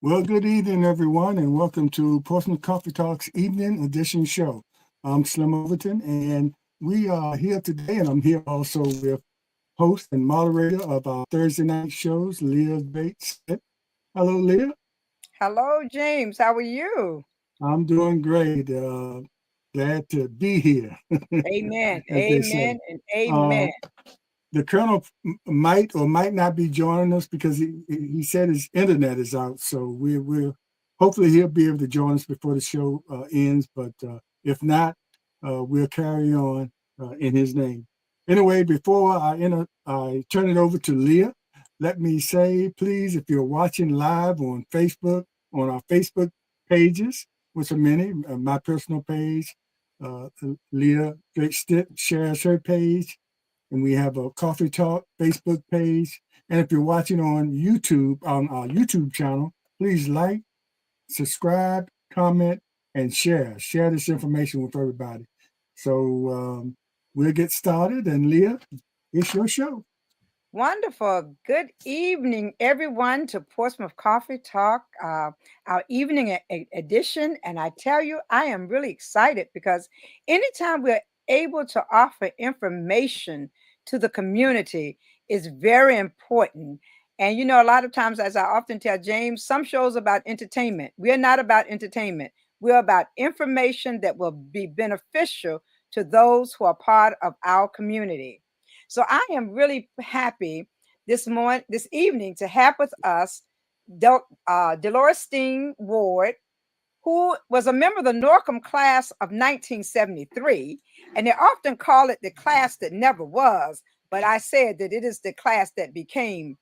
Well, good evening, everyone, and welcome to Portsmouth Coffee Talks Evening Edition Show. I'm Slim Overton, and we are here today, and I'm here also with host and moderator of our Thursday night shows, Leah Bates. Hello, Leah. Hello, James. How are you? I'm doing great. Glad to be here, Amen. as they say. Amen and amen. Um, the Colonel might or might not be joining us because he said his internet is out. So we're hopefully he'll be able to join us before the show ends. But if not, we'll carry on in his name. Anyway, before I turn it over to Leah, let me say, please, if you're watching live on Facebook, on our Facebook pages, which are many, my personal page, uh, Leah Drake shares her page, and we have a Coffee Talk Facebook page. And if you're watching on YouTube, on our YouTube channel, please like, subscribe, comment, and share. Share this information with everybody. So we'll get started. And Leah, it's your show. Wonderful. Good evening, everyone, to Portsmouth Coffee Talk, our evening edition. And I tell you, I am really excited because anytime we're able to offer information to the community is very important. And you know, a lot of times, as I often tell James, some shows about entertainment. We are not about entertainment. We're about information that will be beneficial to those who are part of our community. So I am really happy this evening, to have with us Delorestne Ward, who was a member of the Norcom class of 1973, and they often call it the class that never was, but I said that it is the class that became.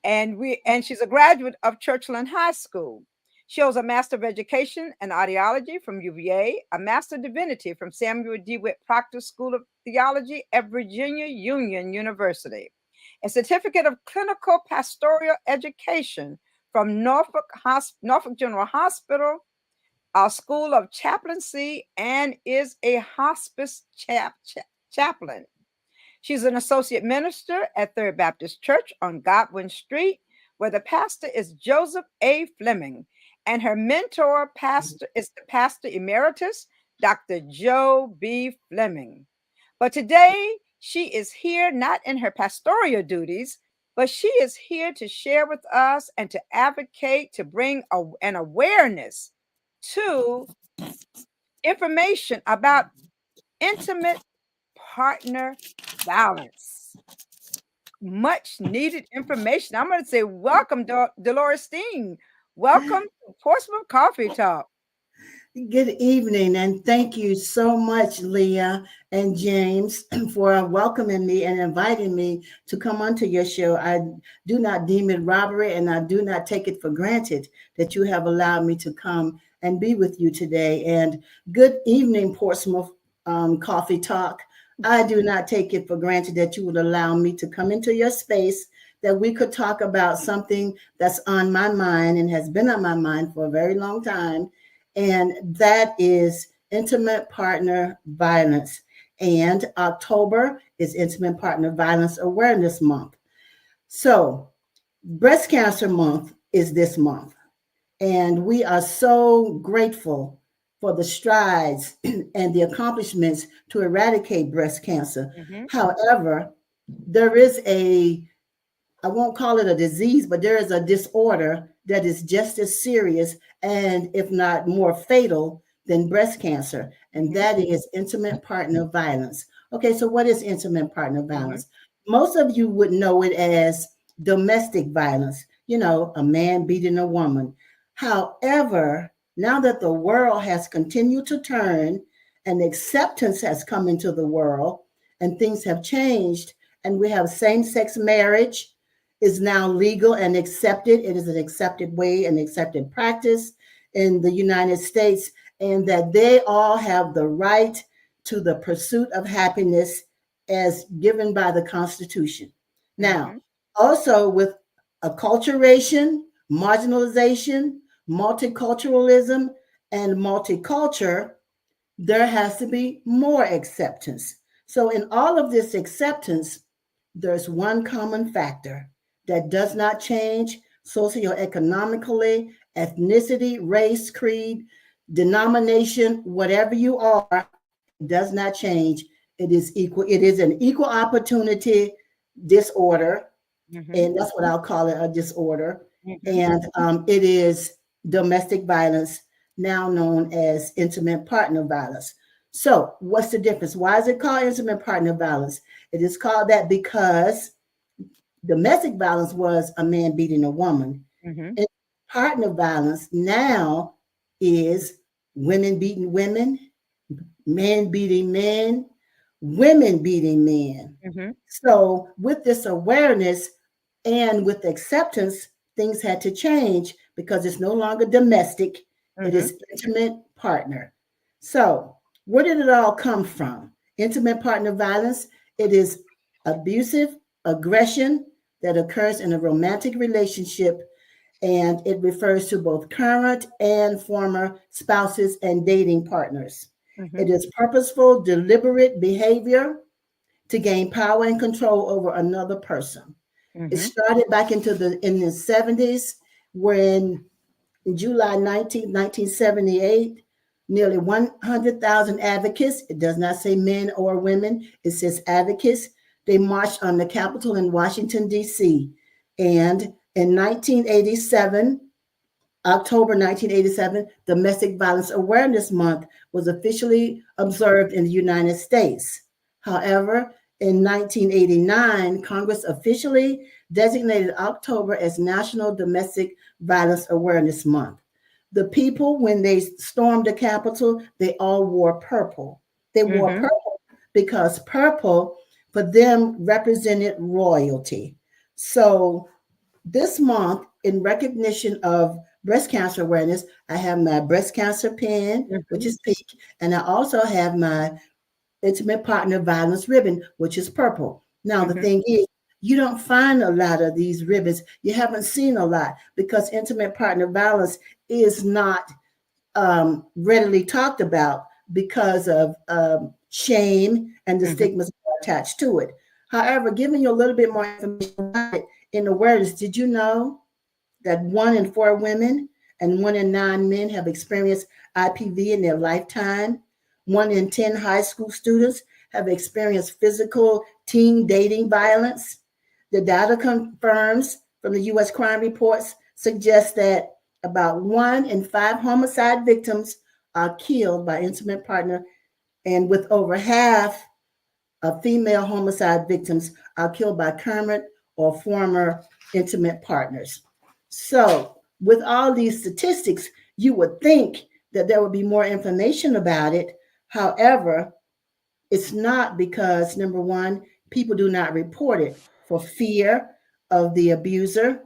And she's a graduate of Churchland High School. She holds a Master of Education in Audiology from UVA, a Master of Divinity from Samuel DeWitt Proctor School of Theology at Virginia Union University, a Certificate of Clinical Pastoral Education from Norfolk General Hospital, our School of Chaplaincy, and is a hospice chaplain. She's an associate minister at Third Baptist Church on Godwin Street, where the pastor is Joseph A. Fleming, and her mentor pastor is the pastor emeritus, Dr. Joe B. Fleming. But today, she is here not in her pastoral duties, but she is here to share with us and to advocate to bring an awareness to information about intimate partner violence. Much needed information. I'm going to say, welcome, Delorestne. Welcome to Portsmouth Coffee Talk. Good evening, and thank you so much, Leah and James, for welcoming me and inviting me to come onto your show. I do not deem it robbery, and I do not take it for granted that you have allowed me to come and be with you today. And good evening, Portsmouth Coffee Talk. I do not take it for granted that you would allow me to come into your space, that we could talk about something that's on my mind and has been on my mind for a very long time, and that is intimate partner violence. And October is Intimate Partner Violence Awareness Month. So, Breast Cancer Month is this month, and we are so grateful for the strides and the accomplishments to eradicate breast cancer. Mm-hmm. However, there is I won't call it a disease, but there is a disorder that is just as serious and, if not more fatal, than breast cancer, and that is intimate partner violence. Okay, so what is intimate partner Mm-hmm. violence? Most of you would know it as domestic violence, a man beating a woman. However, now that the world has continued to turn and acceptance has come into the world and things have changed, and we have same sex marriage is now legal and accepted. It is an accepted way, an accepted practice in the United States, and that they all have the right to the pursuit of happiness as given by the Constitution. Mm-hmm. Now, also with acculturation, marginalization, multiculturalism, and multiculture, there has to be more acceptance. So, in all of this acceptance, there's one common factor that does not change socioeconomically ethnicity, race, creed, denomination, whatever you are, it does not change. It is equal. It is an equal opportunity disorder, and that's what I'll call it, a disorder. And it is domestic violence, now known as intimate partner violence. So, what's the difference? Why is it called intimate partner violence? It is called that because domestic violence was a man beating a woman. And partner violence now is women beating women, men beating men, women beating men. So, with this awareness and with acceptance, things had to change because it's no longer domestic, it is intimate partner. So, where did it all come from? Intimate partner violence, it is abusive aggression that occurs in a romantic relationship, and it refers to both current and former spouses and dating partners. It is purposeful, deliberate behavior to gain power and control over another person. It started back in the 70s when in July 19th, 1978, nearly 100,000 advocates, it does not say men or women, it says advocates, they marched on the Capitol in Washington, D.C. And in 1987, October 1987, Domestic Violence Awareness Month was officially observed in the United States. However, in 1989, Congress officially designated October as National Domestic Violence Awareness Month. The people, when they stormed the Capitol, they all wore purple. They wore purple because purple for them represented royalty. So this month, in recognition of breast cancer awareness, I have my breast cancer pin, which is pink, and I also have my intimate partner violence ribbon, which is purple. Now, the thing is, you don't find a lot of these ribbons. You haven't seen a lot because intimate partner violence is not readily talked about because of shame and the stigmas attached to it. However, giving you a little bit more information about it in awareness, did you know that 1 in 4 women and 1 in 9 men have experienced IPV in their lifetime? 1 in 10 high school students have experienced physical teen dating violence. The data confirms from the U.S. crime reports suggests that about 1 in 5 homicide victims are killed by intimate partner, and with over half of female homicide victims are killed by current or former intimate partners. So, with all these statistics, you would think that there would be more information about it. However, it's not because, number one, people do not report it for fear of the abuser,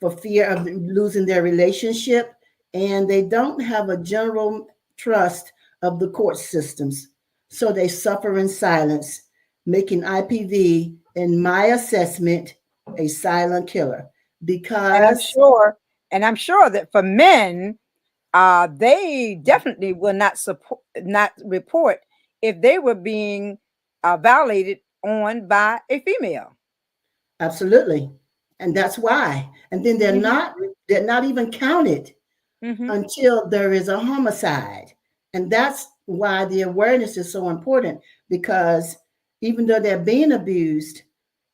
for fear of losing their relationship, and they don't have a general trust of the court systems. So they suffer in silence, making IPV, in my assessment, a silent killer. And I'm sure that for men, they definitely will not report if they were being violated on by a female. Absolutely. And that's why. And then they're not even counted until there is a homicide. And that's why the awareness is so important, because even though they're being abused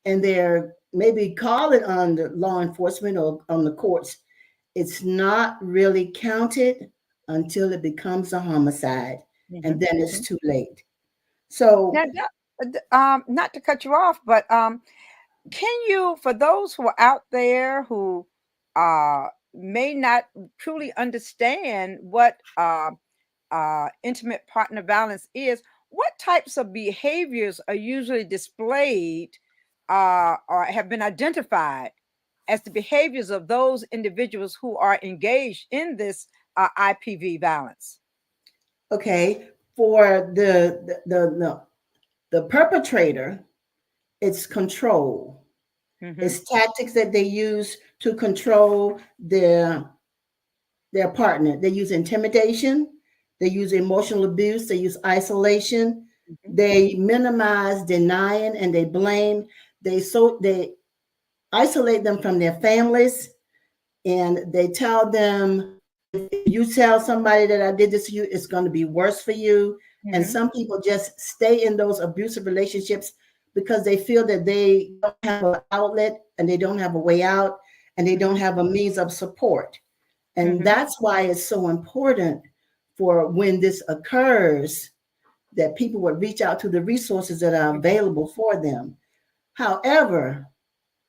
and they're maybe calling on the law enforcement or on the courts, it's not really counted until it becomes a homicide. And then it's too late. So now, not to cut you off, but can you, for those who are out there who may not truly understand what intimate partner violence is, what types of behaviors are usually displayed or have been identified as the behaviors of those individuals who are engaged in this IPV violence? Okay, for the perpetrator, it's control. It's tactics that they use to control their partner. They use intimidation, they use emotional abuse, they use isolation, they minimize, denying, and they blame. They isolate them from their families. and they tell them, if you tell somebody that I did this to you, it's going to be worse for you. And some people just stay in those abusive relationships because they feel that they don't have an outlet and they don't have a way out and they don't have a means of support. And that's why it's so important for when this occurs that people would reach out to the resources that are available for them. However,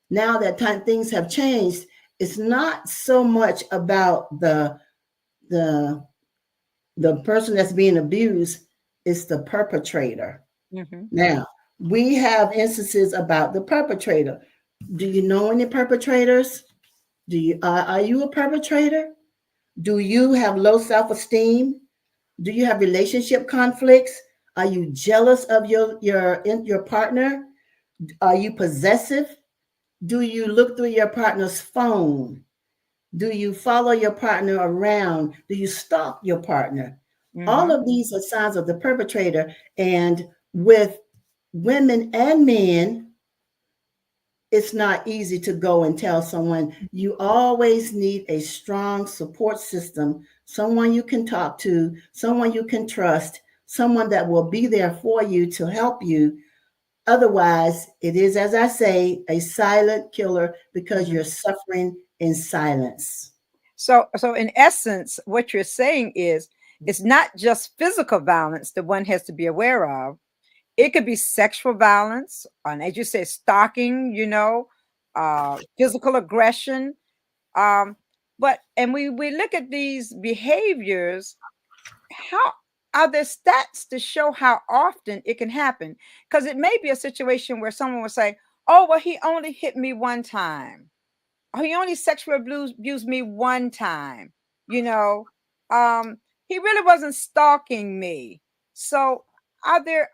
now that things have changed, it's not so much about the person that's being abused, it's the perpetrator. Now, we have instances about the perpetrator. Do you know any perpetrators? Are you a perpetrator? Do you have low self-esteem? Do you have relationship conflicts? Are you jealous of your partner? Are you possessive? Do you look through your partner's phone? Do you follow your partner around? Do you stalk your partner? All of these are signs of the perpetrator. And with women and men, it's not easy to go and tell someone. You always need a strong support system, someone you can talk to, someone you can trust, someone that will be there for you to help you. Otherwise, it is, as I say, a silent killer because you're suffering in silence. So in essence, what you're saying is it's not just physical violence that one has to be aware of. It could be sexual violence, and as you said, stalking, physical aggression. And we look at these behaviors. How are there stats to show how often it can happen? Because it may be a situation where someone will say, "Oh, well, he only hit me one time. Oh, he only sexually abused me one time. You know, he really wasn't stalking me." So, are there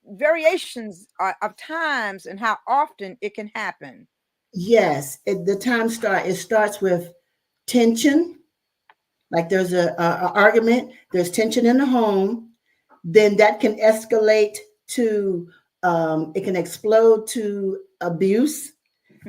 variations of times and how often it can happen? Yes, it starts with tension. Like there's a argument, there's tension in the home, then that can escalate to it can explode to abuse.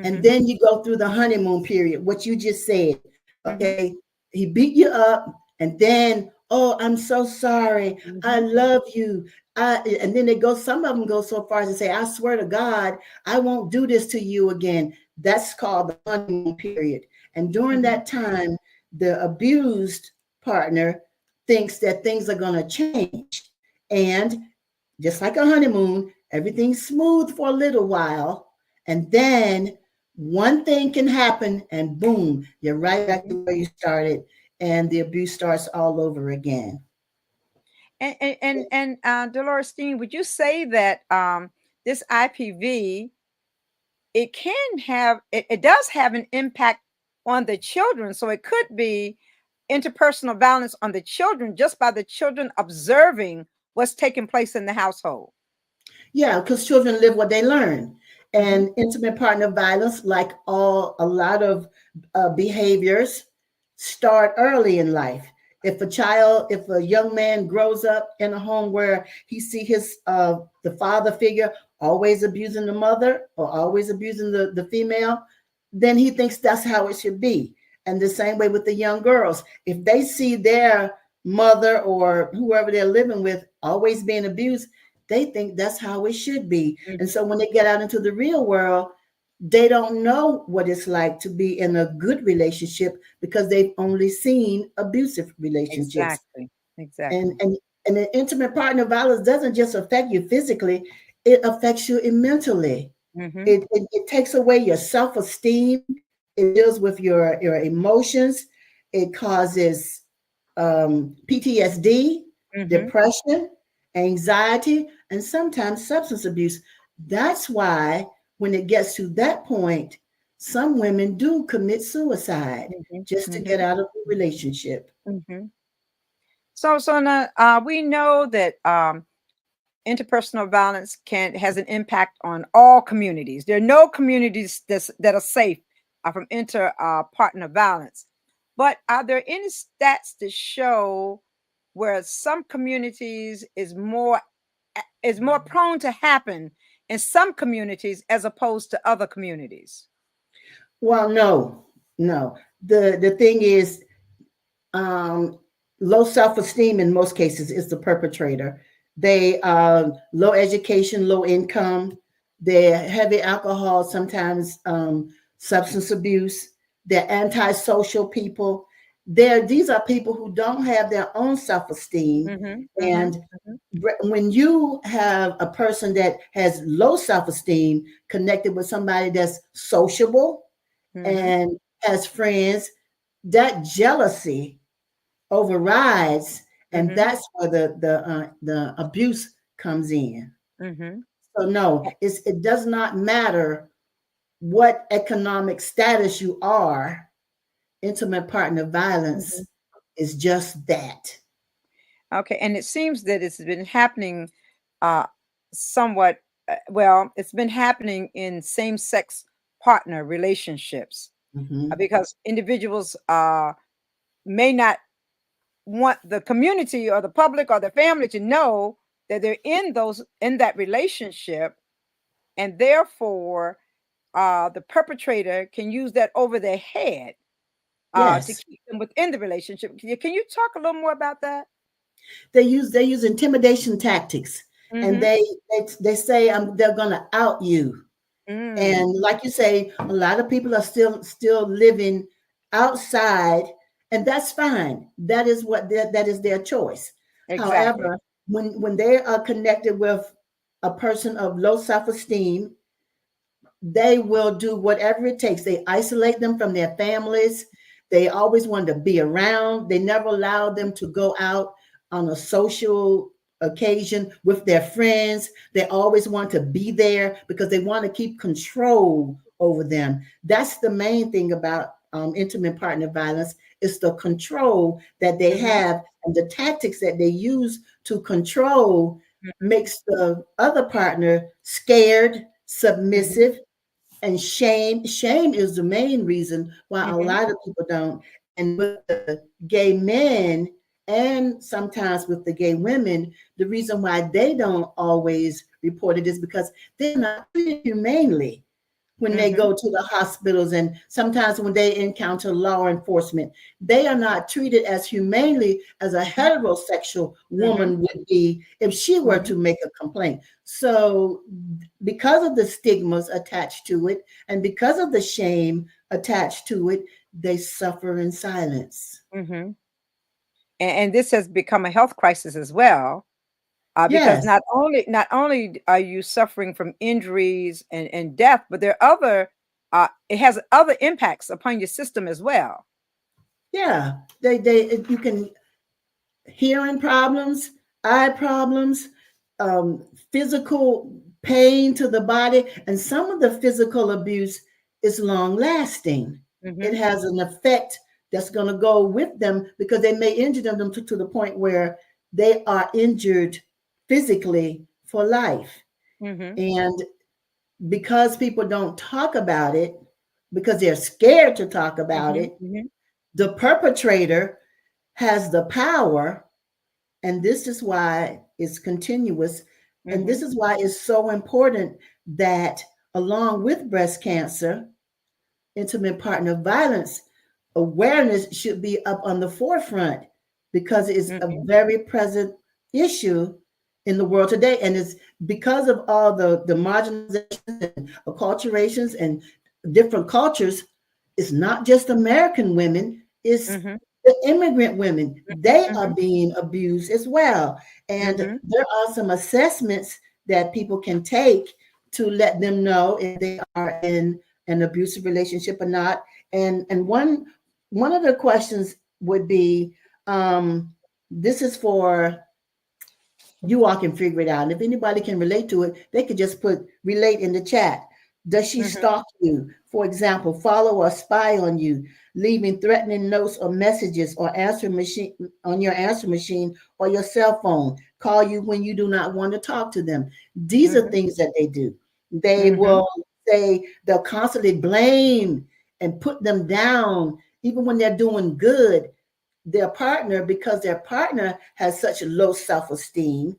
And then you go through the honeymoon period, what you just said. Okay, he beat you up, and then, oh, I'm so sorry, I love you. And then some of them go so far as to say, I swear to God, I won't do this to you again. That's called the honeymoon period. And during that time, the abused partner thinks that things are going to change. And just like a honeymoon, everything's smooth for a little while. And then one thing can happen and boom, you're right back to where you started. And the abuse starts all over again. And Delorestne, would you say that this IPV, it does have an impact on the children? So it could be interpersonal violence on the children just by the children observing what's taking place in the household. Yeah, because children live what they learn. And intimate partner violence, like a lot of behaviors, start early in life. If a young man grows up in a home where he see the father figure always abusing the mother or always abusing the female, then he thinks that's how it should be. And the same way with the young girls. If they see their mother or whoever they're living with always being abused, they think that's how it should be. And so when they get out into the real world, they don't know what it's like to be in a good relationship because they've only seen abusive relationships. Exactly. And the intimate partner violence doesn't just affect you physically, it affects you mentally. It takes away your self-esteem. It deals with your emotions. It causes PTSD, depression, anxiety, and sometimes substance abuse. That's why when it gets to that point, some women do commit suicide just to get out of the relationship. So now we know that interpersonal violence has an impact on all communities. There are no communities that are safe from interpartner violence. But are there any stats to show where some communities is more prone to happen in some communities as opposed to other communities? Well, no. The thing is, um, low self-esteem in most cases is the perpetrator. They low education, low income. They're heavy alcohol, sometimes substance abuse. They're antisocial people. These are people who don't have their own self-esteem. Mm-hmm, And mm-hmm, when you have a person that has low self-esteem connected with somebody that's sociable mm-hmm, and has friends, that jealousy overrides, and mm-hmm, that's where the abuse comes in. mm-hmm, So no, it does not matter what economic status you are. Intimate partner mm-hmm. violence is just that. Okay, and it seems that it's been happening uh, somewhat, well, it's been happening in same-sex partner relationships Mhm. because individuals may not want the community or the public or the family to know that they're in that relationship, and therefore the perpetrator can use that over their head to Yes, keep them within the relationship. Can you talk a little more about that? they use intimidation tactics, and Mm-hmm. they say they're going to out you. Mm, And like you say, a lot of people are still living outside, and that's fine. That is that is their choice. exactly. However, when they are connected with a person of low self-esteem, they will do whatever it takes. They isolate them from their families. They always want to be around. They never allow them to go out on a social occasion with their friends. They always want to be there because they want to keep control over them. That's the main thing about intimate partner violence, is the control that they Mm-hmm. have, and the tactics that they use to control Mm-hmm. makes the other partner scared, Mm-hmm. submissive, and shame is the main reason why a Mm-hmm. lot of people don't. And with the gay men, and sometimes with the gay women, the reason why they don't always report it is because they're not treated humanely when they Mm-hmm. go to the hospitals, and sometimes when they encounter law enforcement. They are not treated as humanely as a heterosexual Mm-hmm. woman would be if she were Mm-hmm. to make a complaint. So because of the stigmas attached to it, and because of the shame attached to it, they suffer in silence. Mm-hmm. And this has become a health crisis as well, because Yes, not only are you suffering from injuries and death, but there are other it has other impacts upon your system as well. yeah. They you can hearing problems, eye problems, um, physical pain to the body, and some of the physical abuse is long lasting. It Mm-hmm. has an effect that's going to go with them because they may injure them to the point where they are injured physically for life. Mm-hmm. And because people don't talk about it, because they're scared to talk about Mm-hmm. it, Mm-hmm. the perpetrator has the power, and this is why it's continuous. And Mm-hmm. this is why it's so important that, along with breast cancer, intimate partner violence awareness should be up on the forefront, because it's a Mm-hmm. very present issue in the world today. And it's because of all the marginalizations and acculturations and different cultures. It's not just American women, it's Mm-hmm. the immigrant women. They are Mm-hmm. being abused as well. And Mm-hmm. there are some assessments that people can take to let them know if they are in an abusive relationship or not. And one of the questions would be, this is for you all can figure it out. And if anybody can relate to it, they could just put relate in the chat. Does she Mm-hmm. stalk you? For example, follow or spy on you, leaving threatening notes or messages or answer machine on your answer machine or your cell phone, call you when you do not want to talk to them. These are Mm-hmm. things that they do. They Mm-hmm. will say, they'll constantly blame and put them down, even when they're doing good. Their partner, because their partner has such low self-esteem,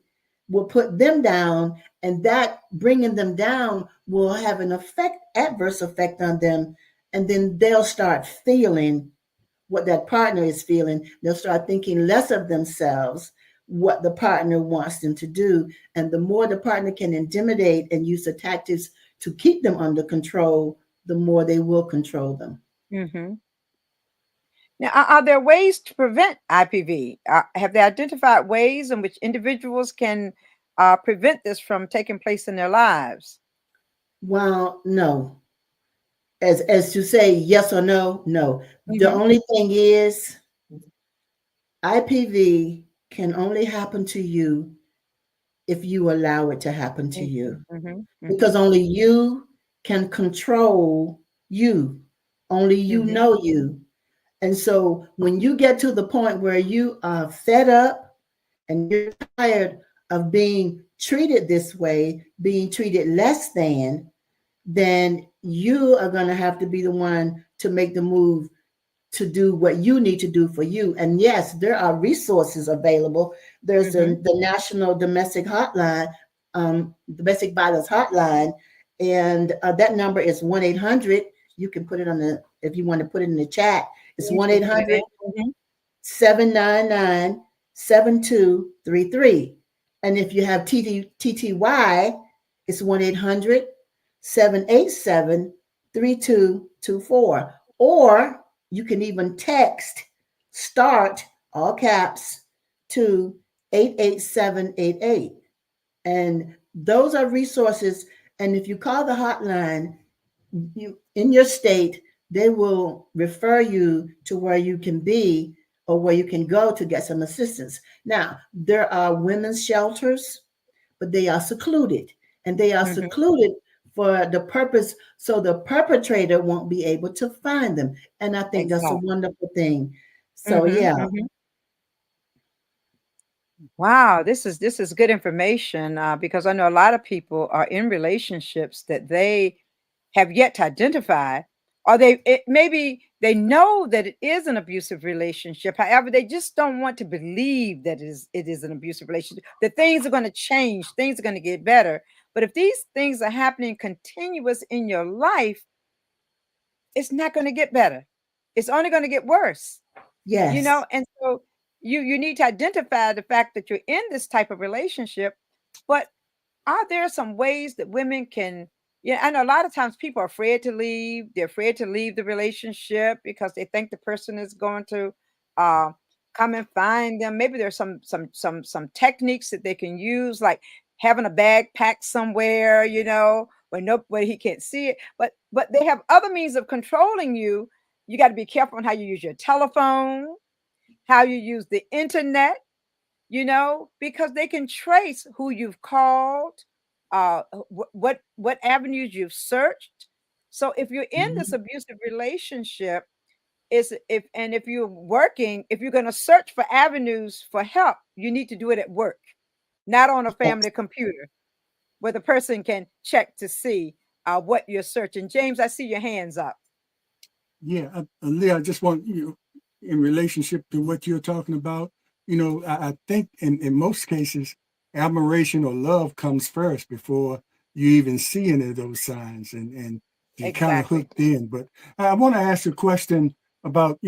will put them down, and that bringing them down will have an adverse effect on them and then they'll start feeling what that partner is feeling. They'll start thinking less of themselves, what the partner wants them to do. And the more the partner can intimidate and use the tactics to keep them under control, the more they will control them. Mm-hmm. Now, are there ways to prevent IPV? Have they identified ways in which individuals can prevent this from taking place in their lives? Well, no. As to say yes or no, no. The Mm-hmm. only thing is IPV can only happen to you if you allow it to happen to you. Mm-hmm. Mm-hmm. Because only you can control you. Only you Mm-hmm. know you. And so when you get to the point where you are fed up and you're tired of being treated this way, being treated less than, then you are going to have to be the one to make the move to do what you need to do for you. And yes, there are resources available. There's Mm-hmm. the National Domestic Hotline, Domestic Violence Hotline, and that number is 1-800. You can put it on the, if you want to put it in the chat, it's 1-800 799 7233. And if you have TTY, it's 1-800 787 3224. Or you can even text START, all caps, to 88788. And those are resources. And if you call the hotline, you in your state, they will refer you to where you can be or where you can go to get some assistance. Now, there are women's shelters, but they are secluded. And they are Mm-hmm. secluded for the purpose so the perpetrator won't be able to find them. And I think that's a Exactly. wonderful thing. So, Mm-hmm. yeah. Mm-hmm. Wow, this is good information because I know a lot of people are in relationships that they have yet to identify, or maybe they know that it is an abusive relationship. However, they just don't want to believe that it is an abusive relationship. That things are going to change, things are going to get better. But if these things are happening continuous in your life, it's not going to get better. It's only going to get worse. Yes. And so you need to identify the fact that you're in this type of relationship, but are there some ways that women can, I know a lot of times people are afraid to leave. They're afraid to leave the relationship because they think the person is going to uh, come and find them. Maybe there's some techniques that they can use, like having a bag packed somewhere, where he can't see it. But they have other means of controlling you. You got to be careful on how you use your telephone, how you use the internet, because they can trace who you've called, what avenues you've searched. So if you're in this abusive relationship, if you're working, if you're going to search for avenues for help, you need to do it at work, not on a Yes. family computer where the person can check to see what you're searching. James, I see your hands up. Yeah, Leah, I just want you, in relationship to what you're talking about, I think in most cases, admiration or love comes first before you even see any of those signs, and you're kind of Exactly. hooked in. But I want to ask a question about,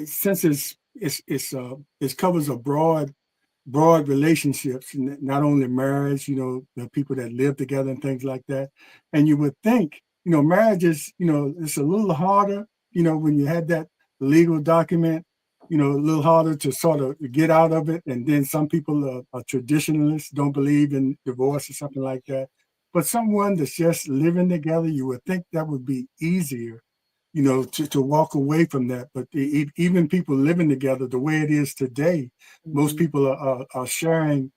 since it covers a broad relationships, not only marriage, the people that live together and things like that. And you would think, marriage is, it's a little harder, when you had that legal document, a little harder to sort of get out of it. And then some people are traditionalists, don't believe in divorce or something like that. But someone that's just living together, you would think that would be easier, to walk away from that. But even people living together, the way it is today, most people are sharing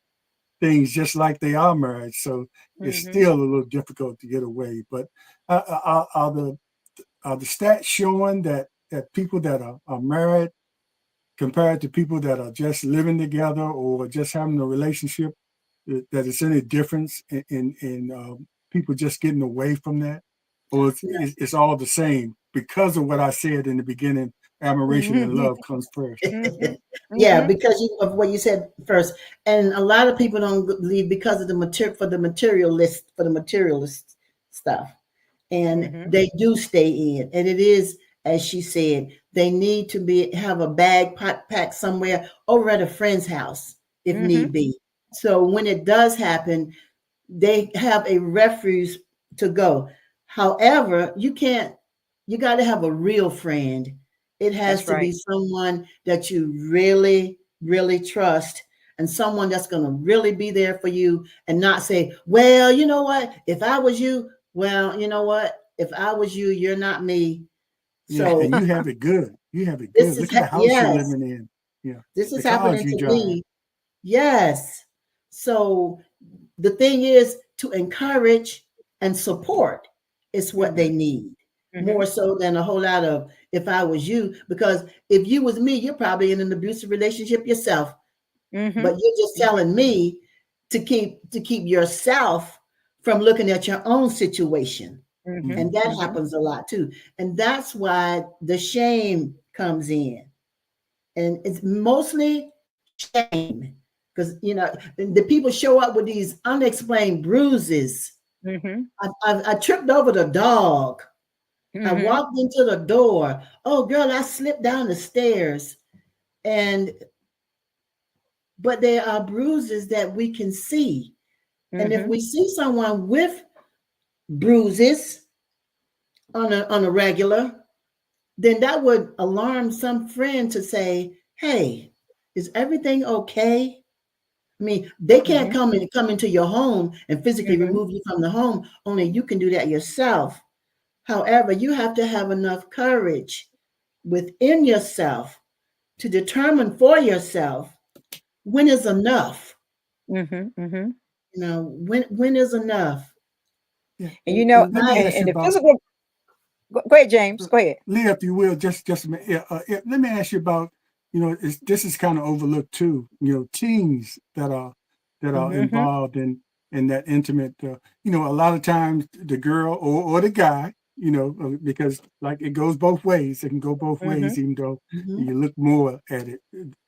things just like they are married. So it's Mm-hmm. still a little difficult to get away. But are the stats showing that people that are married compared to people that are just living together or just having a relationship, that it's any difference in people just getting away from that? Or it's all the same because of what I said in the beginning, admiration and love comes first. Mm-hmm. Yeah, Mm-hmm. because of what you said first, and a lot of people don't leave because of the materialist stuff. and they do stay in. And it is, as she said, they need to have a bag packed somewhere over at a friend's house if need be. So when it does happen, they have a refuge to go. However, you got to have a real friend. It has to be someone that you really, really trust, and someone that's going to really be there for you and not say, well, you know what, if I was you, well, you know what, if I was you, you're not me. So and you have it good. You have it good. Look at the house you're living in. Yeah. This is the cars happening you to drive. me. Yes. So the thing is to encourage and support is what they need, more so than a whole lot of if I was you, because if you was me, you're probably in an abusive relationship yourself. But you're just telling me to keep yourself from looking at your own situation. And that happens a lot too. And that's why the shame comes in. And it's mostly shame, because the people show up with these unexplained bruises. I tripped over the dog. I walked into the door. Oh, girl, I slipped down the stairs. But there are bruises that we can see. And if we see someone with bruises on a regular, then that would alarm some friend to say, hey, is everything okay? I mean, they can't come into your home and physically remove you from the home. Only you can do that yourself. However, you have to have enough courage within yourself to determine for yourself when is enough. When is enough? Yeah. And let me ask you the about, physical. Go ahead, James. Go ahead. Leah, if you will, just a minute. Let me ask you about, this is kind of overlooked too. Teens that are involved in that intimate. A lot of times the girl or the guy, because like it goes both ways. It can go both ways, even though you look more at it,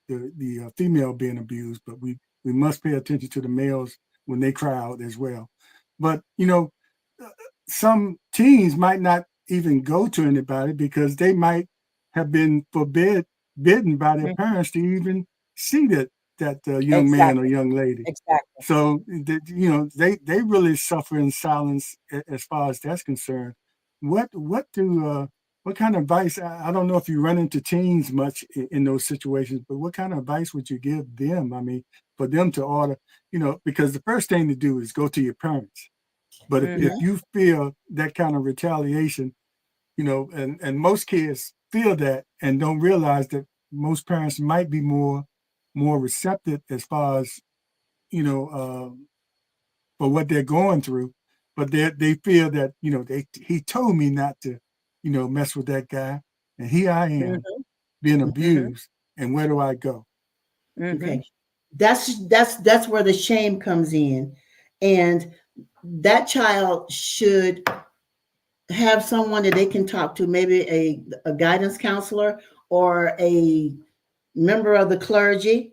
the female being abused. But we must pay attention to the males when they cry out as well. But some teens might not even go to anybody because they might have been forbidden by their parents to even see that young man or young lady. Exactly. So they really suffer in silence as far as that's concerned. What kind of advice? I don't know if you run into teens much in those situations, but what kind of advice would you give them? I mean, for them to order, because the first thing to do is go to your parents. But if you feel that kind of retaliation, and most kids feel that and don't realize that most parents might be more receptive as far as, for what they're going through, but they feel that, he told me not to, mess with that guy. And here I am being abused. And where do I go? Okay. That's where the shame comes in. And that child should have someone that they can talk to, maybe a guidance counselor or a member of the clergy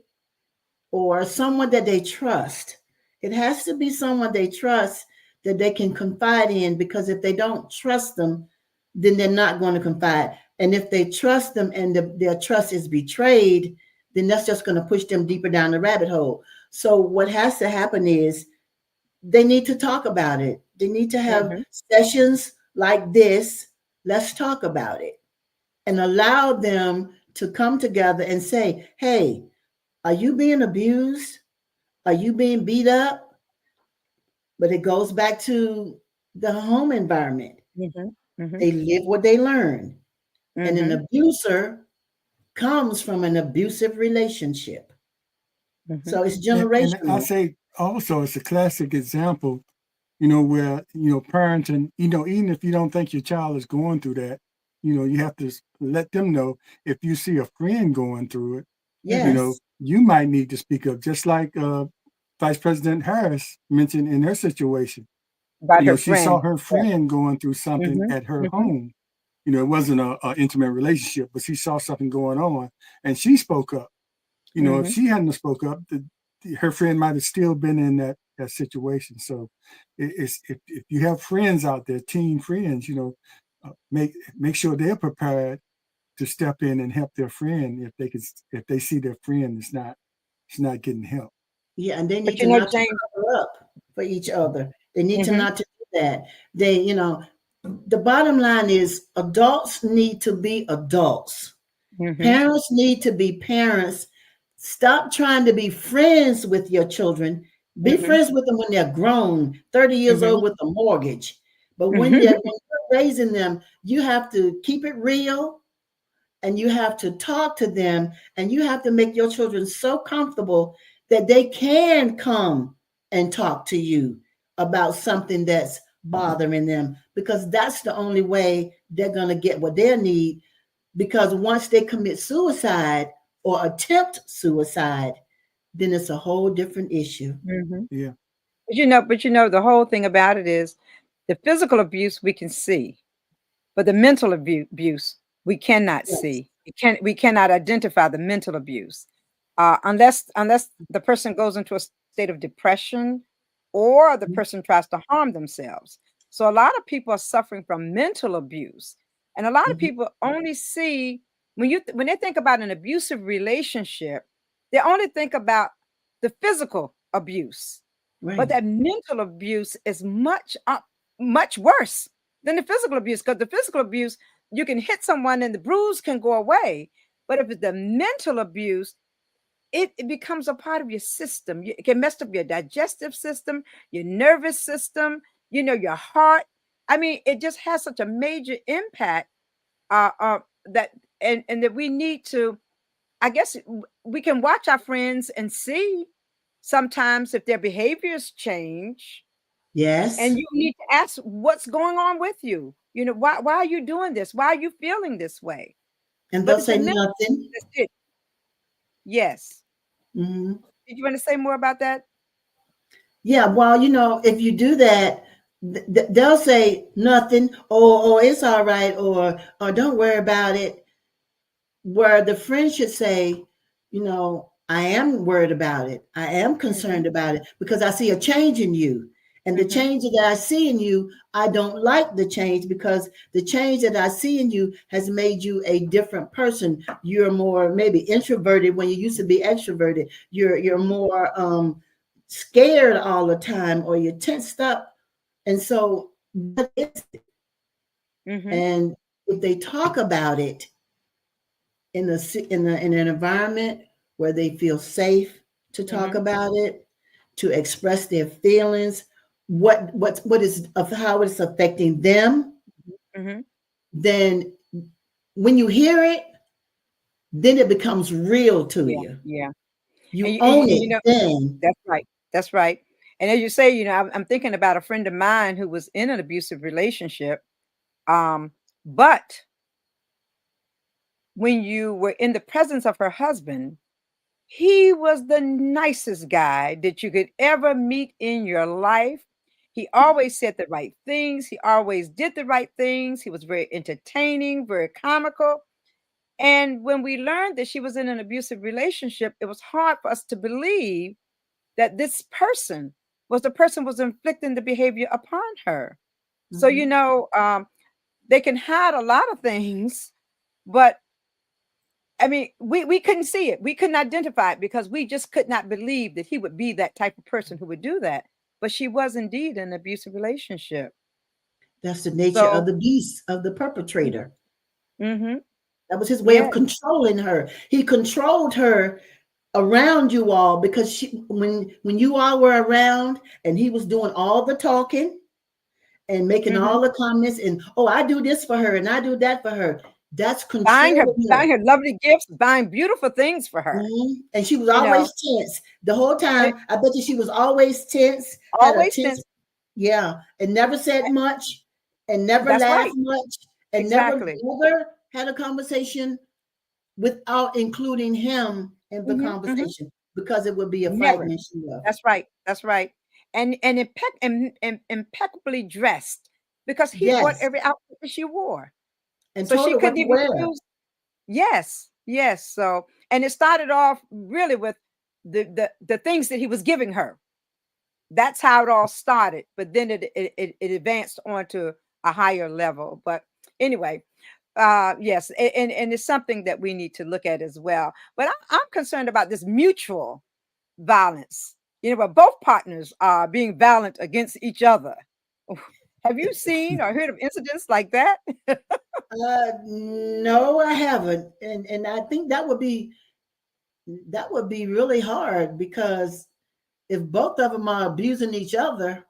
or someone that they trust. It has to be someone they trust that they can confide in, because if they don't trust them, then they're not going to confide. And if they trust them and their trust is betrayed, then that's just going to push them deeper down the rabbit hole. So what has to happen is they need to talk about it. They need to have sessions like this. Let's talk about it and allow them to come together and say, hey, are you being abused? Are you being beat up? But it goes back to the home environment. They live what they learn. And an abuser comes from an abusive relationship. So it's generational. And I say also it's a classic example, where, parenting, even if you don't think your child is going through that, you have to let them know if you see a friend going through it, Yes. You might need to speak up, just like Vice President Harris mentioned in her situation. About her She friend. saw her friend going through something at her home. It wasn't an intimate relationship, but she saw something going on and she spoke up. If she hadn't spoke up, her friend might have still been in that situation. So it's if you have friends out there, teen friends, make sure they're prepared to step in and help their friend if they see their friend is not getting help. Yeah, and they But need to not to James, cover up for each other. They need to mhm, not to do that. The bottom line is adults need to be adults. mhm, Parents need to be parents. Stop trying to be friends with your children. Be mhm, friends with them when they're grown, 30 years mhm, old with a mortgage. But when mhm, you're raising them, you have to keep it real and you have to talk to them and you have to make your children so comfortable that they can come and talk to you about something that's bothering them, because that's the only way they're going to get what they need. Because once they commit suicide or attempt suicide, then it's a whole different issue. mhm. Yeah. But the whole thing about it is the physical abuse we can see, but the mental abuse we cannot Yes. see. We cannot identify the mental abuse unless the person goes into a state of depression or the person tries to harm themselves. So a lot of people are suffering from mental abuse, and a lot of Mhm. people only see when they think about an abusive relationship, they only think about the physical abuse, but Right. that mental abuse is much worse than the physical abuse, because the physical abuse, you can hit someone and the bruise can go away. But if it's the mental abuse, it becomes a part of your system. It can mess up your digestive system, your nervous system, your heart. I mean, it just has such a major impact that and that we need to, I guess we can watch our friends and see sometimes if their behaviors change, Yes. and you need to ask what's going on with you. Why are you doing this? Why are you feeling this way? And But they'll it's the say mental. nothing. That's it. Yes. Mhm. Did you want to say more about that? Yeah, well, if you do that, they'll say nothing, or it's all right, or don't worry about it. Where the friend should say, I am worried about it. I am Hmm. concerned about it because I see a change in you. And the Hmm. change that I see in you, I don't like the change, because the change that I see in you has made you a different person. You're more maybe introverted when you used to be extroverted. You're Hmm. more scared all the time, or you're tensed up. And so what is it? Hmm. And if they talk about it in an environment where they feel safe to talk Hmm. about it, to express their feelings, what is of how it's affecting them, Hmm. then when you hear it, then it becomes real to Yeah, you. yeah. And You you, and own you and it you know, then. that's right. That's right. And as you say, I'm thinking about a friend of mine who was in an abusive relationship. But when you were in the presence of her husband, he was the nicest guy that you could ever meet in your life. He always said the right things. He always did the right things. He was very entertaining, very comical. And when we learned that she was in an abusive relationship, it was hard for us to believe that this person was the person was inflicting the behavior upon her. So, Mhm. they can hide a lot of things, but I mean, we couldn't see it. We couldn't identify it because we just could not believe that he would be that type of person who would do that. But she was indeed in an abusive relationship. That's the nature of So, the beast, of the perpetrator. mm-hmm, That was his way of yeah, controlling her. He controlled her around you all, because when you all were around and he was doing all the talking and making mm-hmm. all the comments, and I do this for her and I do that for her. That's controlling her. Buying her lovely gifts, buying beautiful things for her. Mhm. And she was You know, always tense the whole and time. I bet you she was always tense, had a always tense, since yeah, and never said much, and never that's laughed right, much, and exactly. never had a conversation without including him in the Hmm. Hmm. conversation, because it would be a fight Never. when she left. That's right. That's right. And impeccably dressed because he bought Yes, every outfit that she wore. and So told she her what couldn't to even wear. choose. Yes, yes. And it started off really with the things that he was giving her. that's how it all started. But then it advanced on to a higher level. But anyway, yes, and it's something that we need to look at as well. But I'm concerned about this mutual violence. You know, where both partners are being violent against each other. Have you seen or heard of incidents like that? No, I haven't, and I think that would be really hard, because if both of them are abusing each other,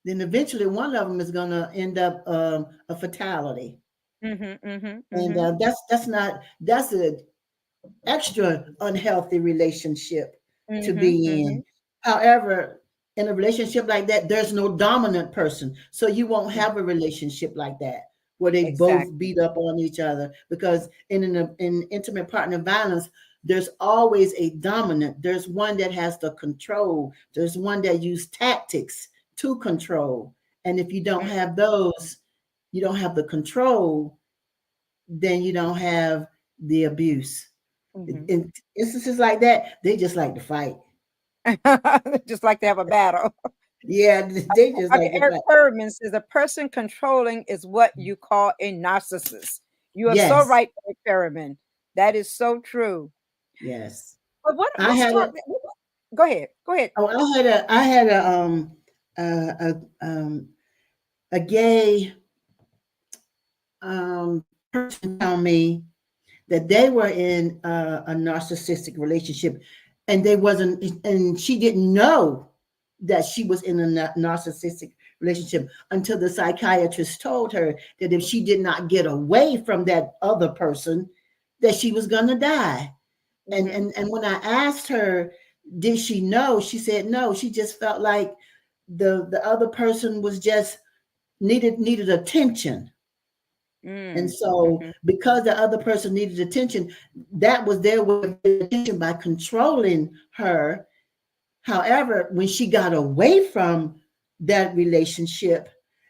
then eventually one of them is going to end up a fatality, and that's an extra unhealthy relationship to be in. However, in a relationship like that, there's no dominant person, so you won't have a relationship like that where they Exactly. both beat up on each other, because in intimate partner violence, there's always a dominant. There's one that has the control. There's one that uses tactics to control. And if you don't have those, you don't have the control, then you don't have the abuse. In instances like that, they just like to fight. Just like to have a battle. Yeah, they just Okay, like to Eric fight. Berman says a person controlling is what you call a narcissist. You are so Yes, right, Eric Berman. That is so true. yes. But what? I Let's had talk. Go ahead. Go ahead. I had a gay person tell me that they were in a narcissistic relationship, and she didn't know that she was in a narcissistic relationship until the psychiatrist told her that if she did not get away from that other person, that she was going to die. And when I asked her, did she know? She said no. She just felt like the other person was just needed attention. And so, because the other person needed attention, that was their way of getting attention, by controlling her. However, when she got away from that relationship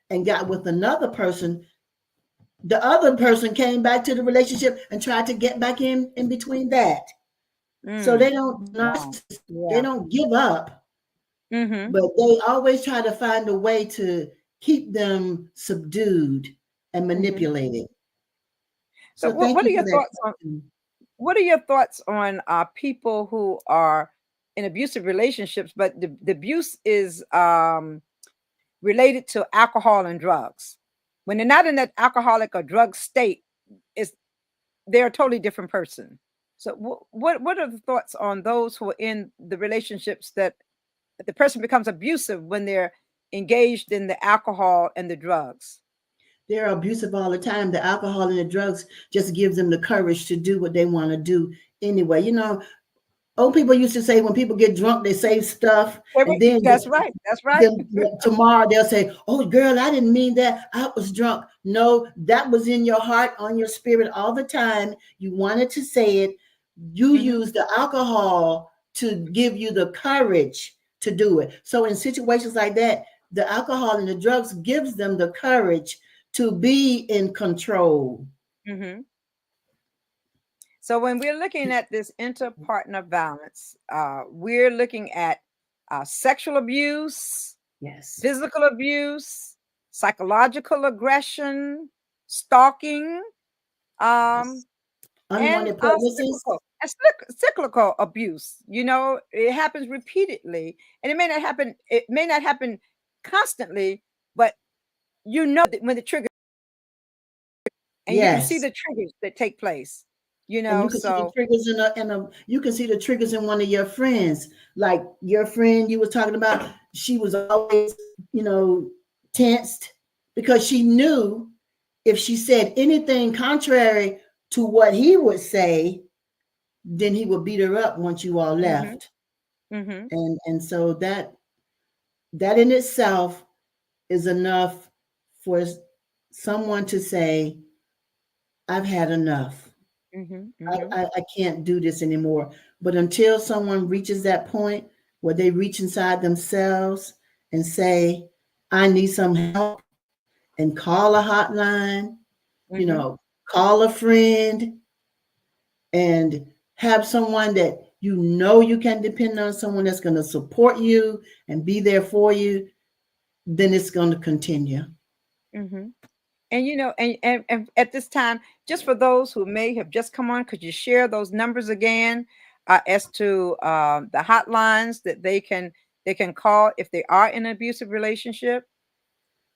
and got with another person, the other person came back to the relationship and tried to get back in between that. So they don't give up, but they always try to find a way to keep them subdued and manipulated. So, So thank what are you for your that thoughts on question. what are your thoughts on people who are in abusive relationships, but the abuse is related to alcohol and drugs? When they're not in that alcoholic or drug state, is they're a totally different person. So, what are the thoughts on those who are in the relationships that the person becomes abusive when they're engaged in the alcohol and the drugs? They're abusive all the time. The alcohol and the drugs just gives them the courage to do what they want to do anyway. You know, old people used to say when people get drunk, they say stuff, and then That's right. That's right. tomorrow they'll say, "Oh, girl, I didn't mean that. I was drunk." No, that was in your heart, on your spirit all the time. You wanted to say it. You use the alcohol to give you the courage to do it. So in situations like that, the alcohol and the drugs gives them the courage to be in control. So when we're looking at this inter-partner violence, we're looking at sexual abuse, Yes. physical abuse, psychological aggression, stalking, and Unwanted pregnancies. cyclical abuse. You know, it happens repeatedly, and it may not happen. It may not happen constantly, but you know that when the trigger, and you can see Yes. the triggers that take place. You And know, you can see the so triggers you can see the triggers in one of your friends. Like your friend you were talking about, she was always, tensed, because she knew if she said anything contrary to what he would say, then he would beat her up once you all left. And so that in itself is enough for someone to say, I've had enough. I can't do this anymore. But until someone reaches that point where they reach inside themselves and say, I need some help, and call a hotline, call a friend, and have someone that you know you can depend on someone that's going to support you and be there for you, then it's going to continue. Mm-hmm. And and at this time, just for those who may have just come on, could you share those numbers again, as to the hotlines that they can call if they are in an abusive relationship?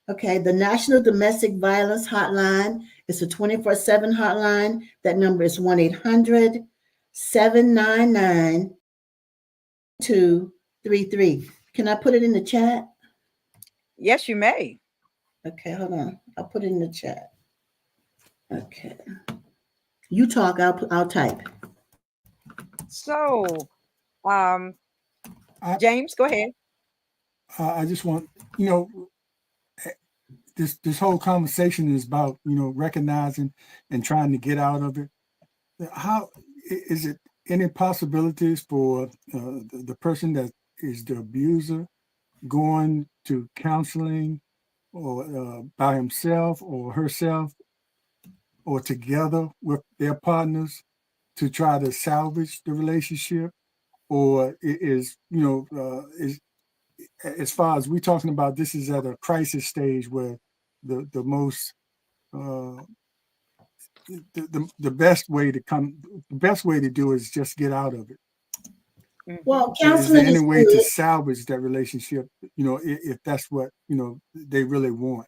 Okay, the National Domestic Violence Hotline is a 24/7 hotline. That number is 1-800-799-233. Can I put it in the chat? Yes, you may. Okay, hold on. I'll put it in the chat. Okay. You talk, I'll type. So, um, I, James, go ahead. I just want, this whole conversation is about, recognizing and trying to get out of it. How is it any possibilities for the person that is the abuser going to counseling or by himself or herself or together with their partners to try to salvage the relationship? Or is, is as far as we're talking about, this is at a crisis stage where the most uh, the best way to do is just get out of it. Well, Is there counseling any is way to good. salvage that relationship? If that's what they really want.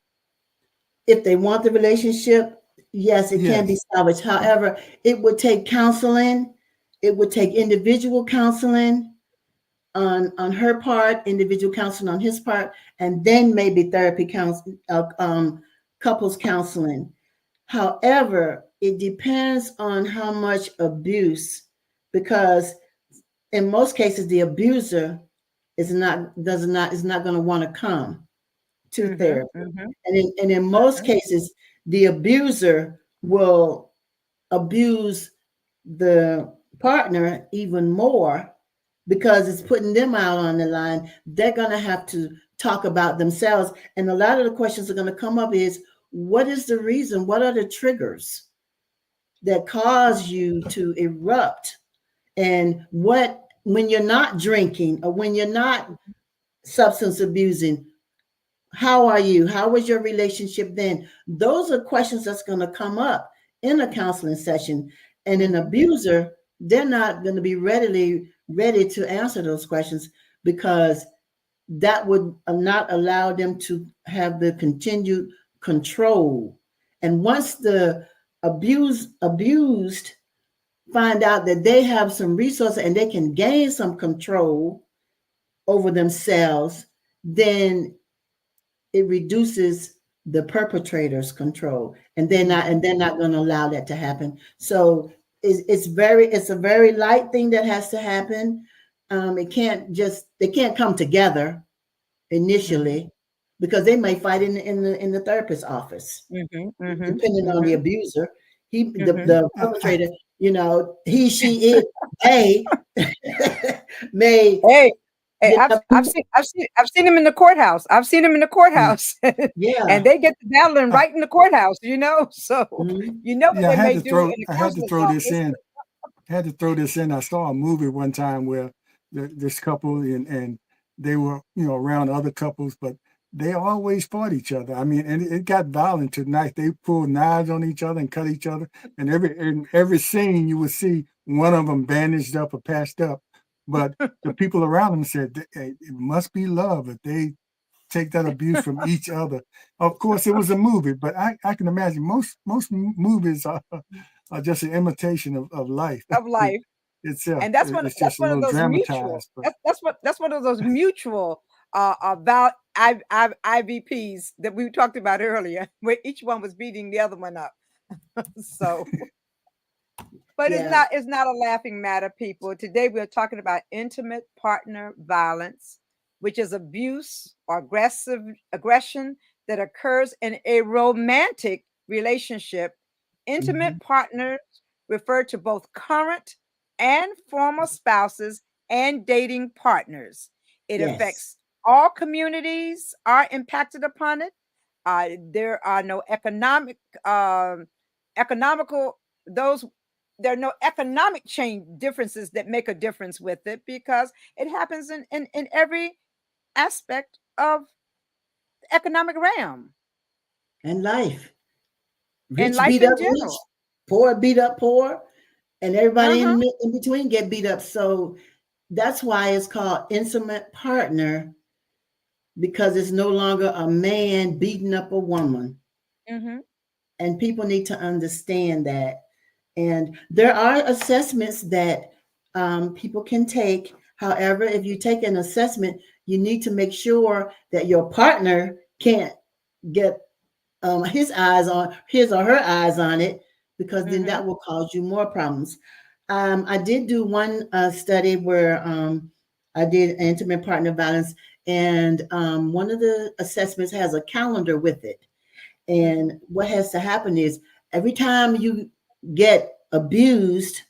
If they want the relationship, yes, it can be Yes. salvaged. However, it would take counseling. It would take individual counseling on her part, individual counseling on his part, and then maybe therapy counsel, couples counseling. However, it depends on how much abuse, because in most cases the abuser is not going to want to come to Mm-hmm, therapy, mm-hmm, and in most cases the abuser will abuse the partner even more because it's putting them out on the line. They're going to have to talk about themselves, and a lot of the questions are going to come up is, what is the reason, what are the triggers that cause you to erupt, and what, when you're not drinking or when you're not substance abusing, how are you, how was your relationship then? Those are questions that's going to come up in a counseling session, and an abuser, they're not going to be ready to answer those questions, because that would not allow them to have the continued control. And once the abused find out that they have some resources and they can gain some control over themselves, then it reduces the perpetrator's control, and they're not going to allow that to happen. So it's a very light thing that has to happen. They can't come together initially, because they may fight in the therapist's office, depending on the abuser. The perpetrator, she, it, they may, Hey, hey, you know, I've seen him in the courthouse. I've seen him in the courthouse, and yeah. they get to battling I, right in the courthouse. So Mhm. what yeah, they may do in the I had to counseling throw this office. in. I saw a movie one time where this couple and they were, around other couples, but they always fought each other. I mean, and it got violent tonight. They pulled knives on each other and cut each other. And in every scene you would see one of them bandaged up or patched up. But the people around them said, "Hey, it must be love if they take that abuse from each other." Of course, it was a movie, but I can imagine most movies are just an imitation of life Of life. itself. And It's that's just a one of little those mutual. dramatized, but That's one of those mutual about IVPs that we talked about earlier, where each one was beating the other one up. So, but Yeah. it's not a laughing matter, people. Today we are talking about intimate partner violence, which is abuse or aggression that occurs in a romantic relationship. Intimate Mhm. partners refer to both current and former spouses and dating partners. It Yes. affects all communities are impacted upon it. There are no economical those there are no economic change differences that make a difference with it, because it happens in every aspect of the economic realm And life. and Rich life beat in up rich, general. poor beat up poor, and everybody Uh-huh. in between get beat up. So that's why it's called intimate partner, because it's no longer a man beating up a woman. Mm-hmm. And people need to understand that. And there are assessments that people can take. However, if you take an assessment, you need to make sure that your partner can't get his or her eyes on it, because then Mm-hmm. that will cause you more problems. I did do one study where I did intimate partner violence, and one of the assessments has a calendar with it. Mm-hmm. And what has to happen is every time you get abused,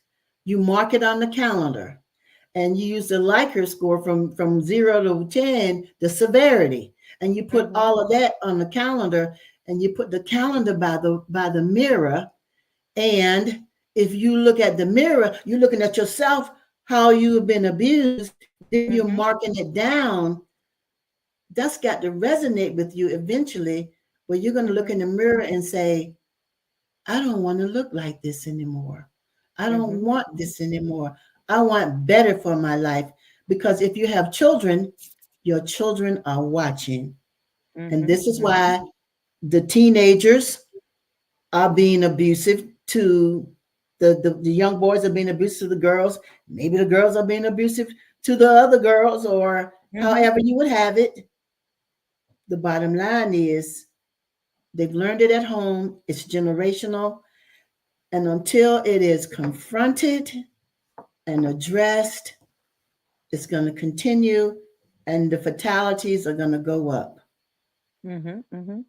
you mark it on the calendar, and you use the Likert score from 0 to 10, the severity, and you put Mm-hmm. all of that on the calendar, and you put the calendar by the mirror. And if you look at the mirror, you're looking at yourself, how you have been abused, then you're Mm-hmm. marking it down. That's got to resonate with you eventually, where you're going to look Mm-hmm. in the mirror and say, I don't want to look like this anymore. I don't Mm-hmm. want this anymore. I want better for my life. Because if you have children, your children are watching. And Mm-hmm. this is Mm-hmm. why the teenagers are being abusive to the young boys, are being abusive to the girls. Maybe the girls are being abusive to the other girls, or Mm-hmm. however you would have it. The bottom line is they've learned it at home. It's generational. And until it is confronted and addressed, it's going to continue, and the fatalities are going to go up. Mm-hmm. Mm-hmm.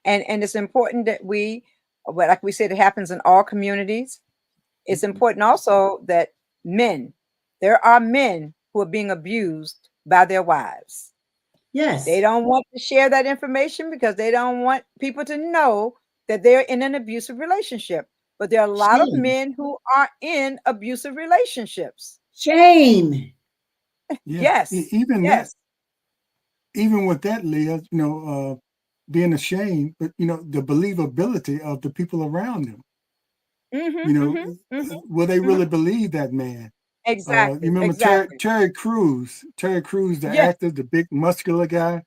And it's important that we, well, like we said, it happens in all communities. It's important also that men, there are men who are being abused by their wives. They Yes, don't want to share that information because they don't want people to know that they're in an abusive relationship. But there are a lot of shame, men who are in abusive relationships. shame. Yeah, Yes. even that, Yes. even with that, Leah, being ashamed, but the believability of the people around them. Mm-hmm. You know, Mm-hmm. Mm-hmm. will they Mm-hmm. really believe that man? You Exactly. remember Exactly. Terry Crews? Terry Crews, the Yes. actor, the big muscular guy,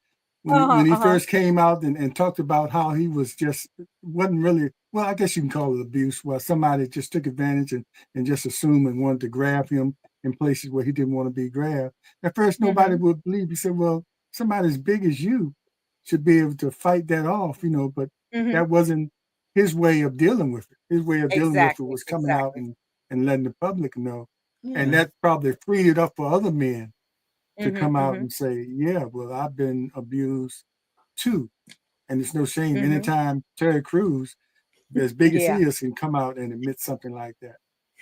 Uh-huh. when he Uh-huh. first came out and talked about how he was just wasn't really, well, I guess you can call it abuse, where somebody just took advantage and just assumed and wanted to grab him in places where he didn't want to be grabbed. At first, nobody Mm-hmm. would believe. He said, "Well, somebody as big as you should be able to fight that off," but Mm-hmm. that wasn't his way of dealing with it. His way of dealing with it Exactly. was coming out Exactly. and letting the public know. And Yeah. that probably freed it up for other men to come Mm-hmm. out Mm-hmm. and say, yeah, well, I've been abused too. And it's no shame. Mm-hmm. Anytime Terry Crews, as big as he Yeah. is, can come out and admit something like that.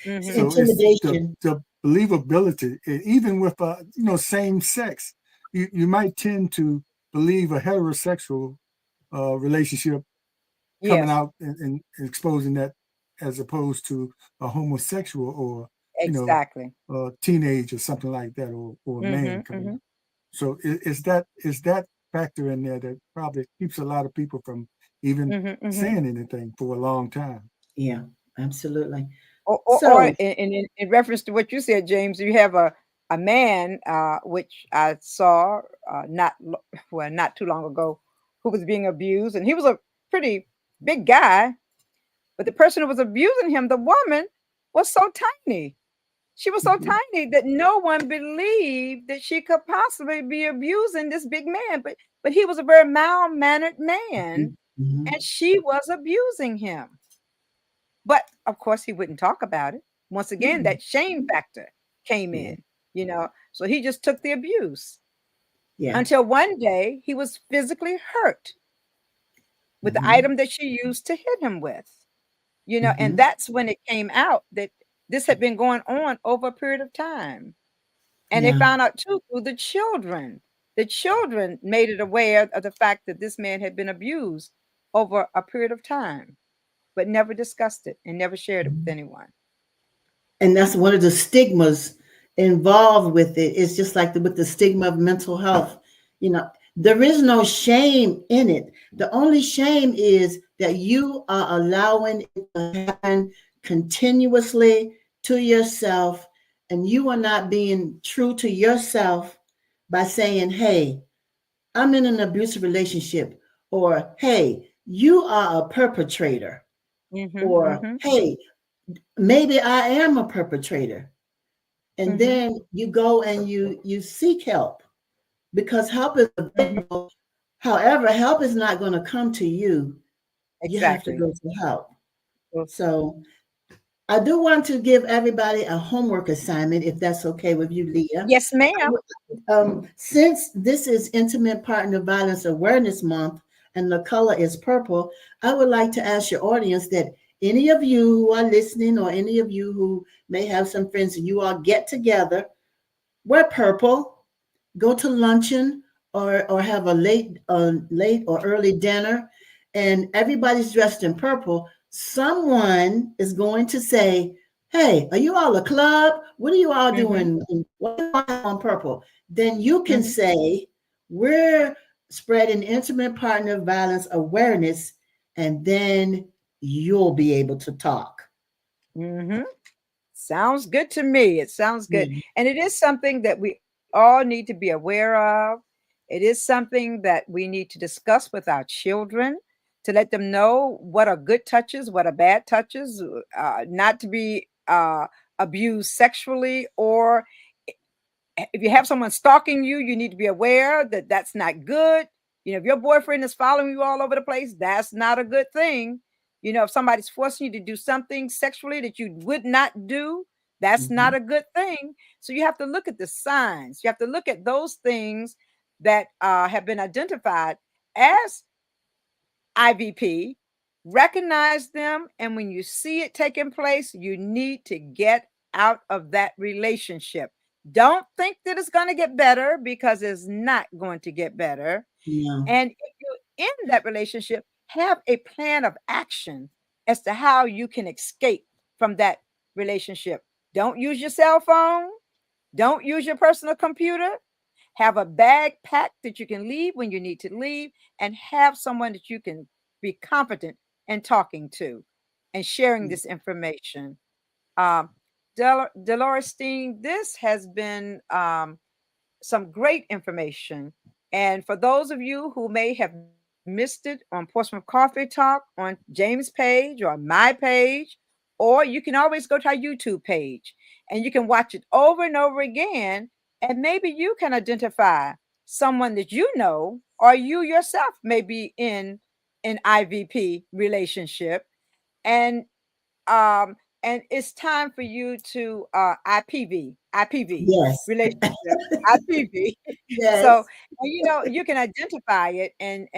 It's Mm-hmm. So it's intimidation. the believability, even with same sex, you might tend to believe a heterosexual relationship coming Yes. out and exposing that, as opposed to a homosexual or Exactly. a teenage or something like that, or a Mm-hmm. man coming Mm-hmm. out. So is that factor in there that probably keeps a lot of people from even Mm-hmm. Mm-hmm. saying anything for a long time. Yeah, absolutely. Or So, in reference to what you said, James, you have a man, which I saw not too long ago, who was being abused, and he was a pretty big guy, but the person who was abusing him, the woman, was so tiny. She was so mhm, tiny that no one believed that she could possibly be abusing this big man. But he was a very mild-mannered man, mhm, mhm, and she was abusing him. But of course, he wouldn't talk about it. Once again, mhm, that shame factor came yeah, in. So he just took the abuse yeah, until one day he was physically hurt with the mhm, item that she used to hit him with, and mhm, that's when it came out that this had been going on over a period of time. And they yeah, found out too through the children. The children made it aware of the fact that this man had been abused over a period of time, but never discussed it and never shared it with mhm. anyone. And that's one of the stigmas involved with it. It's just like with the stigma of mental health. You know, there is no shame in it. The only shame is that you are allowing it to happen continuously to yourself, and you are not being true to yourself by saying, hey, I'm in an abusive relationship, or hey, you are a perpetrator, Mm-hmm. or Mm-hmm. hey, maybe I am a perpetrator. And Mm-hmm. then you go and you seek help, because help is Mm-hmm. available. However, help is not going to come to you. You have to Exactly. go to help. Well, So I do want to give everybody a homework assignment, if that's okay with you, Leah. yes, ma'am. Since this is Intimate Partner Violence Awareness Month and the color is purple, I would like to ask your audience that any of you who are listening, or any of you who may have some friends, and you all get together, wear purple, go to luncheon, or have a late or early dinner, and everybody's dressed in purple. Someone is going to say, hey, are you all a club? What are you all Mm-hmm. doing? What do you all have on purple? Then you can Mm-hmm. say, we're spreading intimate partner violence awareness, and then you'll be able to talk. Mm-hmm. Sounds good to me. It sounds good. Yeah. And it is something that we all need to be aware of. It is something that we need to discuss with our children to let them know what are good touches, what are bad touches, not to be abused sexually, or if you have someone stalking you, you need to be aware that that's not good. If your boyfriend is following you all over the place, that's not a good thing. If somebody's forcing you to do something sexually that you would not do, that's not Mhm. a good thing. So you have to look at the signs. You have to look at those things that have been identified as IVP, recognize them, and when you see it taking place, you need to get out of that relationship. Don't think that it's going to get better, because it's not going to get better. Yeah. And if you're in that relationship, have a plan of action as to how you can escape from that relationship. Don't use your cell phone. Don't use your personal computer. Have a bag packed that you can leave when you need to leave, and have someone that you can be confident in talking to and sharing this information. Um, Delorestine, this has been some great information. And for those of you who may have missed it on Portsmouth Coffee Talk, on James' page or my page, or you can always go to our YouTube page and you can watch it over and over again. And maybe you can identify someone that you know, or you yourself may be in an IVP relationship. And um and it's time for you to IPV Yes. relationship, IPV. So, Yes. and you can identify it, and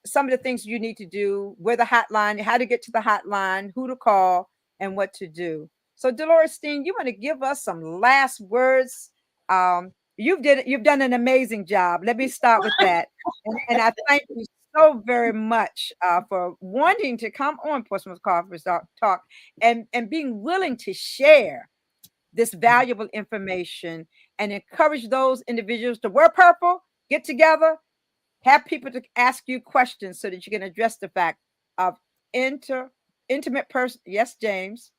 some of the things you need to do, where the hotline, how to get to the hotline, who to call, and what to do. So, Delorestine, you want to give us some last words? You've done an amazing job. Let me start with that, and I thank you so very much for wanting to come on Portsmouth Coffee Talk, and being willing to share this valuable information, and encourage those individuals to wear purple, get together, have people to ask you questions so that you can address the fact of inter intimate person. Yes, James.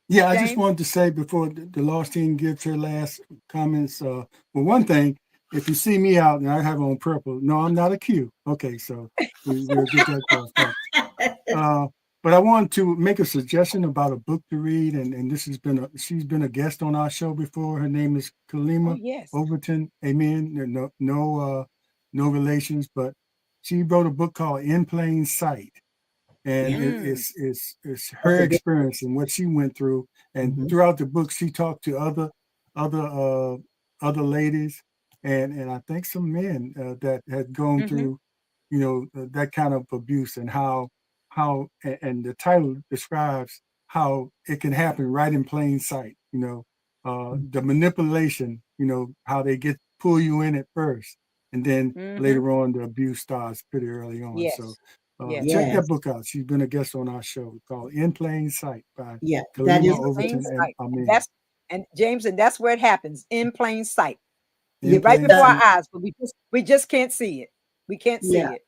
Yeah, I just James. wanted to say before the lost team gives her last comments. For one thing, if you see me out and I have on purple, no, I'm not a Q. Okay, so we'll get that crossed. Uh, but I wanted to make a suggestion about a book to read, and this has been she's been a guest on our show before. Her name is Oh Kalima yes. Overton. Amen. No relations, but she wrote a book called In Plain Sight, and Yeah. Mm, it's That's her a good. experience and what she went through. And Mhm. throughout the book, she talked to other other ladies, and I think some men that had gone mm-hmm, through, that kind of abuse, and and the title describes how it can happen right in plain sight. The manipulation. How they pull you in at first, and then mm-hmm. later on the abuse starts pretty early on. So Yes. Yes. Check Yes. that book out. She's been a guest on our show called In Plain Sight by Yeah, that Kalima is Overton and Sight. Amin. And James, and that's where it happens, in plain sight. In Right plain before our sight. eyes, but we just can't see it. We can't see Yeah. it.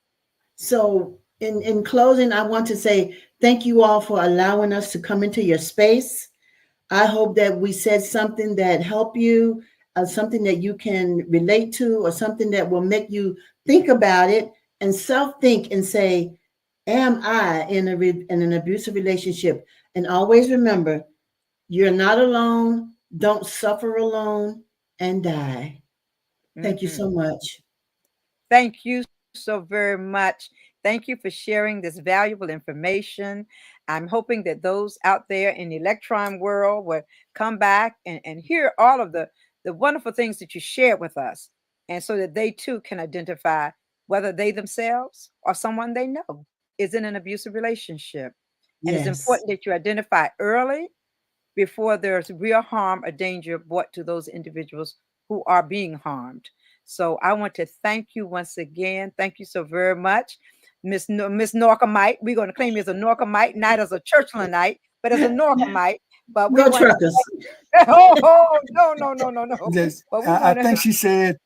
So in closing, I want to say thank you all for allowing us to come into your space. I hope that we said something that helped you, something that you can relate to, or something that will make you think about it and self-think and say, am I in an abusive relationship? And always remember, you're not alone. Don't suffer alone and die. Thank you Mhm. so much. Thank you so very much. Thank you for sharing this valuable information. I'm hoping that those out there in the electron world will come back and hear all of the wonderful things that you shared with us. And so that they too can identify whether they themselves or someone they know is in an abusive relationship. And it's Yes. important that you identify early before there's real harm or danger brought to those individuals who are being harmed. So I want to thank you once again. Thank you so very much, Miss Norcomite. We're going to claim you as a Norcomite, not as a Churchlandite, but as a Norcomite. But we Go want truckers. to oh no. Yes, But we I want to think she said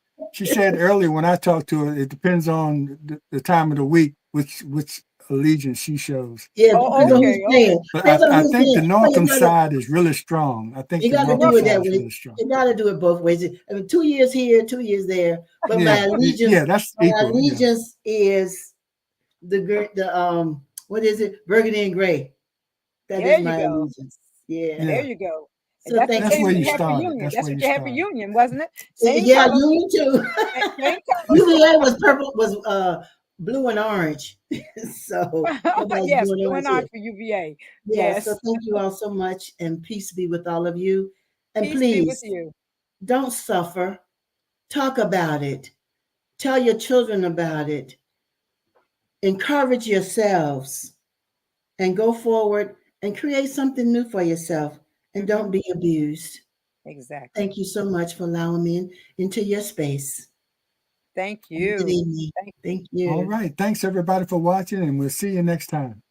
earlier when I talked to her, it depends on the time of the week, which allegiance she shows. Yeah, oh depends on who's okay. paying. But Depends on I who's think the paying. So Norcom side is really strong. I think you the got to Norcom do it side that is way. really strong. You got to do it both ways. I mean, 2 years here, 2 years there. But Yeah, that's my equal. Yeah, allegiance is the what is it? Burgundy and gray. That There is you my go. allegiance. Yeah. There yeah. you go. And So that's the thank That's same where thing you you had for started. union. That's That's where what you you had for started. union, wasn't it? Same Yeah, color, you too. same UVA was purple, was blue and orange. So color. nobody's Yes, blue and blue orange and here. orange for UVA. Yeah, so Yes. thank you all so much, and peace be with all of you. And Peace be with please you. don't suffer. Talk about it. Tell your children about it. Encourage yourselves and go forward and create something new for yourself. And don't Mhm. be abused. Exactly. Thank you so much for allowing me into your space. Thank Have a good you. evening. Thank Thank All you. right. Thanks everybody for watching, and we'll see you next time.